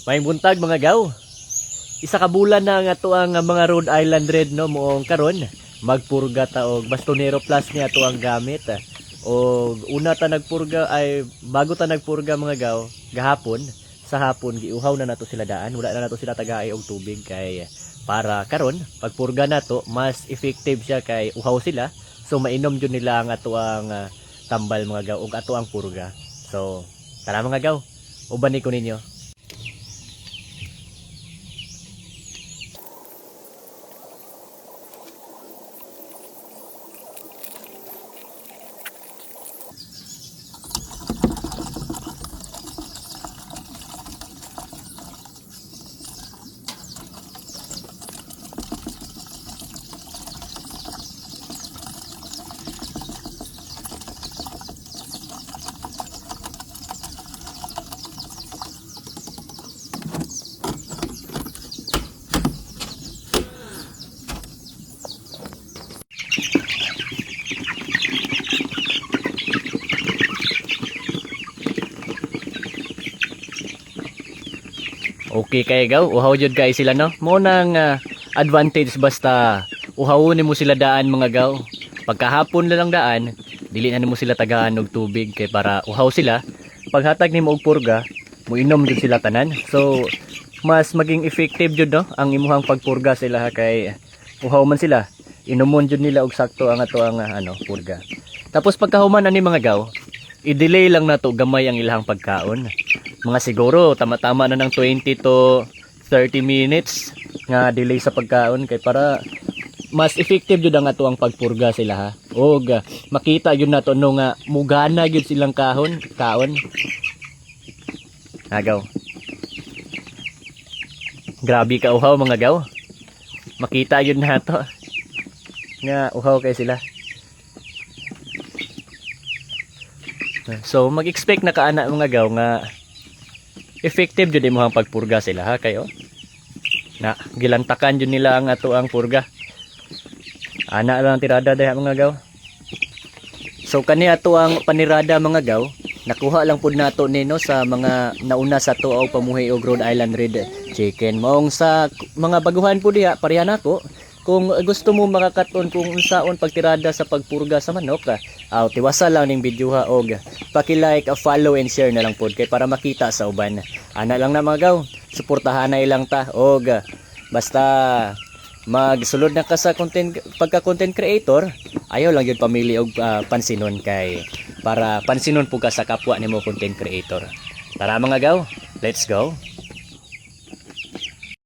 May buntag mga gaw. Isa ka bulan na nga to ang mga Rhode Island Red no moong karon magpurga ta og Bastonero Plus niya to ang gamit. O una ta nagpurga ay bago ta nagpurga mga gaw gahapon sa hapon giuhaw na nato sila daan, wala na nato sila tagaay og tubig kay para karon pagpurga nato mas effective siya kay uhaw sila, so mainom jud nila ang ato ang tambal mga gaw ug ato ang purga. So tara mga gaw, uban ni ko ninyo. Okay kay gaw, uhaw jud kay sila no. Mo nang advantage basta uhawon nimo sila daan mga gaw. Pagkahapon lang daan, dili na nimo sila tagaan og tubig kay para uhaw sila. Paghatag nimo og purga, muinom jud sila tanan. So mas maging effective jud no ang imuhang pagpurga sila kay uhaw man sila. Inumon jud nila og sakto ang ato ang purga. Tapos pagkahuman ani mga gaw, i-delay lang nato gamay ang ilahang pagkaon. Mga siguro tama-tama na ng 20 to 30 minutes nga delay sa pagkaon kay para mas effective jud ang ato ang pagpurga sila ha. Og makita jud nato no nga mugana jud silang kaon. Agaw. Grabe ka uhaw mga gaw. Makita jud nato nga uhaw kay sila. So mag-expect na kaana mga gaw nga effective jud imong pagpurga sila ha kayo. Na gilantakan jud nila ang ato ang purga. Ana lang tirada daya mga gaw. So kani ato ang panirada mga gaw, nakuha lang pud nato nino sa mga nauna sa tuaw pamuhi og Rhode Island Red Chicken. Maong sa mga baguhan pud diha pareha nako. Kung gusto mo makakaton kung unsaon pagtirada sa pagpurga sa manok, tiwasa lang ning video ha og paki-like, follow and share na lang pod kay para makita sa uban. Ana lang na mga gaw, suportahan na ilang ta og basta magsulod na ka sa pagka-content creator, ayaw lang yun pamili og pansinon kay para pansinon po ka sa kapwa nimo content creator. Tara mga gaw, let's go.